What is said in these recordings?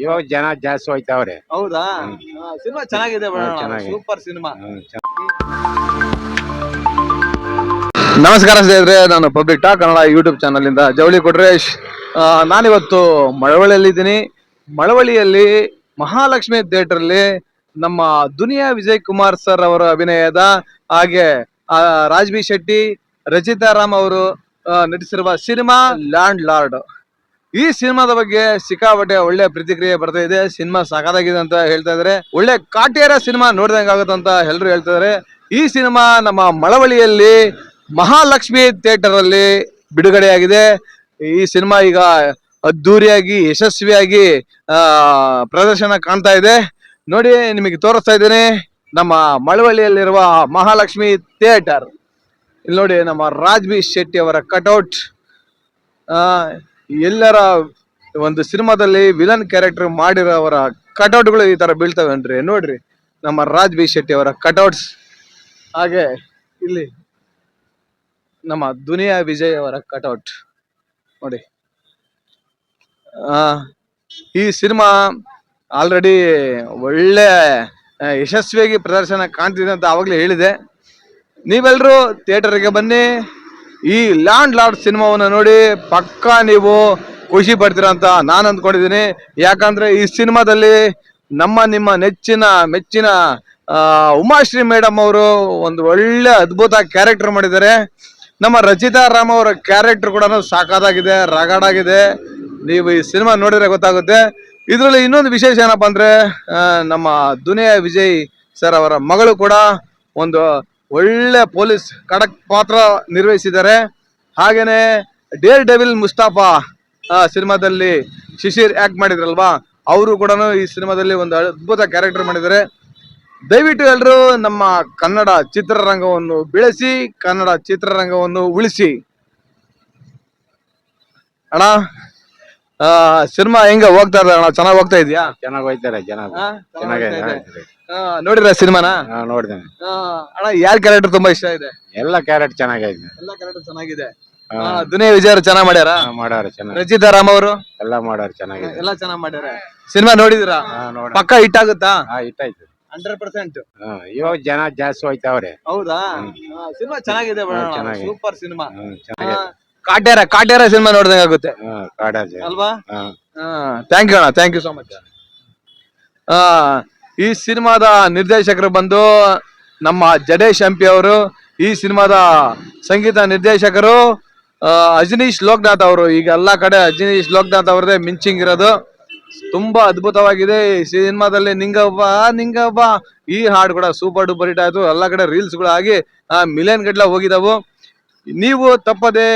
ಇವಾಗ ಜನ ಜಾಸ್ತಿ ಹೋಯ್ತಾವ್ರೆ. ಹೌದಾ? ಸಿನಿಮಾ ಚೆನ್ನಾಗಿದೆ, ಚೆನ್ನಾಗಿದೆ. Super cinema. ನಮಸ್ಕಾರ ಸ್ನೇಹಿತರೆ, ನಾನು public talk Kannada YouTube channel ಇಂದ ಜವಳಿ ಕೊಟ್ರೇಶ್. ನಾನಿವತ್ತು ಮಳವಳ್ಳಿಯಲ್ಲಿದ್ದೀನಿ. ಮಳವಳ್ಳಿಯಲ್ಲಿ ಮಹಾಲಕ್ಷ್ಮಿ ಥಿಯೇಟರ್ ಅಲ್ಲಿ ನಮ್ಮ ದುನಿಯಾ ವಿಜಯ್ ಕುಮಾರ್ ಸರ್ ಅವರ ಅಭಿನಯದ ಹಾಗೆ ರಾಜ್ ಬಿ ಶೆಟ್ಟಿ, ರಚಿತಾ ರಾಮ್ ಅವರು ನಟಿಸಿರುವ ಸಿನಿಮಾ ಲ್ಯಾಂಡ್ ಲಾರ್ಡ್. ಈ ಸಿನಿಮಾದ ಬಗ್ಗೆ ಸಿಕ್ಕಾಪಟ್ಟೆ ಒಳ್ಳೆ ಪ್ರತಿಕ್ರಿಯೆ ಬರ್ತಾ ಇದೆ. ಸಿನಿಮಾ ಸಾಕಾಗಿದೆ ಅಂತ ಹೇಳ್ತಾ ಇದಾರೆ. ಒಳ್ಳೆ ಕಾಟೇರ ಸಿನಿಮಾ ನೋಡಿದಂಗೆ ಆಗುತ್ತೆ ಅಂತ ಎಲ್ಲರೂ ಹೇಳ್ತಾ ಇದಾರೆ. ಈ ಸಿನಿಮಾ ನಮ್ಮ ಮಳವಳ್ಳಿಯಲ್ಲಿ ಮಹಾಲಕ್ಷ್ಮಿ ಥಿಯೇಟರ್ ಅಲ್ಲಿ ಬಿಡುಗಡೆಯಾಗಿದೆ. ಈ ಸಿನಿಮಾ ಈಗ ಅದ್ದೂರಿಯಾಗಿ ಯಶಸ್ವಿಯಾಗಿ ಪ್ರದರ್ಶನ ಕಾಣ್ತಾ ಇದೆ. ನೋಡಿ, ನಿಮಗೆ ತೋರಿಸ್ತಾ ಇದ್ದೇನೆ ನಮ್ಮ ಮಳವಳ್ಳಿಯಲ್ಲಿರುವ ಮಹಾಲಕ್ಷ್ಮಿ ಥಿಯೇಟರ್. ಇಲ್ಲಿ ನೋಡಿ, ನಮ್ಮ ರಾಜ್ ಬಿ ಶೆಟ್ಟಿ ಅವರ ಕಟೌಟ್. ಎಲ್ಲರ ಒಂದು ಸಿನಿಮಾದಲ್ಲಿ ವಿಲನ್ ಕ್ಯಾರೆಕ್ಟರ್ ಮಾಡಿರೋವರ ಕಟೌಟ್ಗಳು ಈ ತರ ಬೀಳ್ತವೇನ್ರಿ. ನೋಡ್ರಿ, ನಮ್ಮ ರಾಜ್ ಬಿ ಶೆಟ್ಟಿ ಅವರ ಕಟೌಟ್ಸ್. ಹಾಗೆ ಇಲ್ಲಿ ನಮ್ಮ ದುನಿಯಾ ವಿಜಯ್ ಅವರ ಕಟೌಟ್ ನೋಡಿ. ಈ ಸಿನಿಮಾ ಆಲ್ರೆಡಿ ಒಳ್ಳೆ ಯಶಸ್ವಿಯಾಗಿ ಪ್ರದರ್ಶನ ಕಾಣ್ತಿದೆ ಅಂತ ಆವಾಗಲೇ ಹೇಳಿದೆ. ನೀವೆಲ್ಲರೂ ಥಿಯೇಟರ್ಗೆ ಬನ್ನಿ. ಈ ಲ್ಯಾಂಡ್ ಲಾರ್ಡ್ ಸಿನಿಮಾವನ್ನು ನೋಡಿ ಪಕ್ಕಾ ನೀವು ಖುಷಿ ಪಡ್ತೀರಾ ಅಂತ ನಾನು ಅಂದ್ಕೊಂಡಿದ್ದೀನಿ. ಯಾಕಂದ್ರೆ ಈ ಸಿನಿಮಾದಲ್ಲಿ ನಿಮ್ಮ ಮೆಚ್ಚಿನ ಉಮಾಶ್ರೀ ಮೇಡಮ್ ಅವರು ಒಂದು ಒಳ್ಳೆ ಅದ್ಭುತ ಕ್ಯಾರೆಕ್ಟರ್ ಮಾಡಿದ್ದಾರೆ. ನಮ್ಮ ರಚಿತಾ ರಾಮ್ ಅವರ ಕ್ಯಾರೆಕ್ಟರ್ ಕೂಡ ಸಾಕಾಗಿದೆ, ರಗಡಾಗಿದೆ. ನೀವು ಈ ಸಿನಿಮಾ ನೋಡಿದ್ರೆ ಗೊತ್ತಾಗುತ್ತೆ. ಇದರಲ್ಲಿ ಇನ್ನೊಂದು ವಿಶೇಷ ಏನಪ್ಪಾ ಅಂದ್ರೆ, ನಮ್ಮ ದುನಿಯಾ ವಿಜಯ್ ಸರ್ ಅವರ ಮಗಳು ಕೂಡ ಒಂದು ಒಳ್ಳೆ ಪೊಲೀಸ್ ಖಡಕ್ ಪಾತ್ರ ನಿರ್ವಹಿಸಿದ್ದಾರೆ. ಹಾಗೇನೆ ಡೇರ್ ಡೆವಿಲ್ ಮುಸ್ತಾಫಾ ಸಿನಿಮಾದಲ್ಲಿ ಶಿಶಿರ್ ಆಕ್ಟ್ ಮಾಡಿದ್ರಲ್ವಾ, ಅವರು ಕೂಡ ಈ ಸಿನಿಮಾದಲ್ಲಿ ಒಂದು ಅದ್ಭುತ ಕ್ಯಾರೆಕ್ಟರ್ ಮಾಡಿದ್ದಾರೆ. ದಯವಿಟ್ಟು ಎಲ್ಲರೂ ನಮ್ಮ ಕನ್ನಡ ಚಿತ್ರರಂಗವನ್ನು ಬೆಳೆಸಿ, ಕನ್ನಡ ಚಿತ್ರರಂಗವನ್ನು ಉಳಿಸಿ. ಅಣ್ಣ, ಸಿನಿಮಾ ಹೆಂಗ ಹೋಗ್ತಾ ಇದೆ ಅಣ್ಣ? ಚೆನ್ನಾಗಿ ಹೋಗ್ತಾ ಇದೆಯಾ? ಚೆನ್ನಾಗಿ ಹೋಯ್ತಾರೆ ಜನ. ಚೆನ್ನಾಗಿದೆ. ನೋಡಿರ ಸಿನಿಮಾನ? ನೋಡಿದ್ದೇನೆ ಅಣ್ಣ. ಯಾರ್ ಕ್ಯಾರೆಕ್ಟರ್ ತುಂಬಾ ಇಷ್ಟ ಇದೆ? ಎಲ್ಲ ಕ್ಯಾರೆಟ್ ಚೆನ್ನಾಗಿದೆ. ಎಲ್ಲ ಕ್ಯಾರೆಕ್ಟರ್ ಚೆನ್ನಾಗಿದೆ. ದುನಿಯಾ ವಿಜಯ್ ಅವರು ಚೆನ್ನಾಗಿ ಮಾಡ್ಯಾರ. ಚೆನ್ನಾಗಿ. ರಚಿತಾ ರಾಮ್ ಅವರು ಎಲ್ಲ ಮಾಡ್ಯಾರ ಚೆನ್ನಾಗಿದೆ. ಎಲ್ಲ ಚೆನ್ನಾಗಿ ಮಾಡ್ಯಾರ. ಸಿನಿಮಾ ನೋಡಿದಿರಾ? ಪಕ್ಕ ಹಿಟ್ ಆಗುತ್ತಾ? ಹಿಟ್ ಆಯ್ತು 100%. ಇವಾಗ ಜನ ಜಾಸ್ತಿ ಹೋಯ್ತಾವ್ರೆ. ಹೌದಾ? ಸಿನಿಮಾ ಚೆನ್ನಾಗಿದೆ, ಸೂಪರ್ ಸಿನಿಮಾ. ಕಾಟೇರ ಸಿನಿಮಾ ನೋಡಿದಂಗೆ ಆಗುತ್ತೆ ಅಲ್ವಾ? ಥ್ಯಾಂಕ್ ಯು ಅಣ್ಣ, ಥ್ಯಾಂಕ್ ಯು ಸೋ ಮಚ್. ಈ ಸಿನಿಮಾದ ನಿರ್ದೇಶಕರು ಬಂದು ನಮ್ಮ ಜಡೇಶ್ ಎಂಪಿ ಅವರು. ಈ ಸಿನಿಮಾದ ಸಂಗೀತ ನಿರ್ದೇಶಕರು ಅಜನೀಶ್ ಲೋಕನಾಥ್ ಅವರು. ಈಗ ಎಲ್ಲಾ ಕಡೆ ಅಜನೀಶ್ ಲೋಕನಾಥ್ ಅವ್ರದೇ ಮಿಂಚಿಂಗ್ ಇರೋದು. ತುಂಬಾ ಅದ್ಭುತವಾಗಿದೆ. ಈ ಸಿನಿಮಾದಲ್ಲಿ ನಿಂಗವ್ವ ಈ ಹಾಡು ಕೂಡ ಸೂಪರ್ ಡೂಪರ್ ಹಿಟ್ ಆಯ್ತು. ಎಲ್ಲಾ ಕಡೆ ರೀಲ್ಸ್ ಗಳು ಆಗಿ ಮಿಲಿಯನ್ ಗಟ್ಲೆ ಹೋಗಿದಾವು. ನೀವು ತಪ್ಪದೆ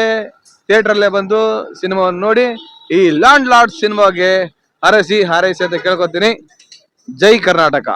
ಥಿಯೇಟರ್ ಅಲ್ಲೇ ಬಂದು ಸಿನಿಮಾವನ್ನು ನೋಡಿ. ಈ ಲ್ಯಾಂಡ್ ಲಾರ್ಡ್ ಸಿನಿಮಾಗೆ ಹಾರೈಸಿ ಅಂತ ಕೇಳ್ಕೊತೀನಿ. ಜೈ ಕರ್ನಾಟಕ.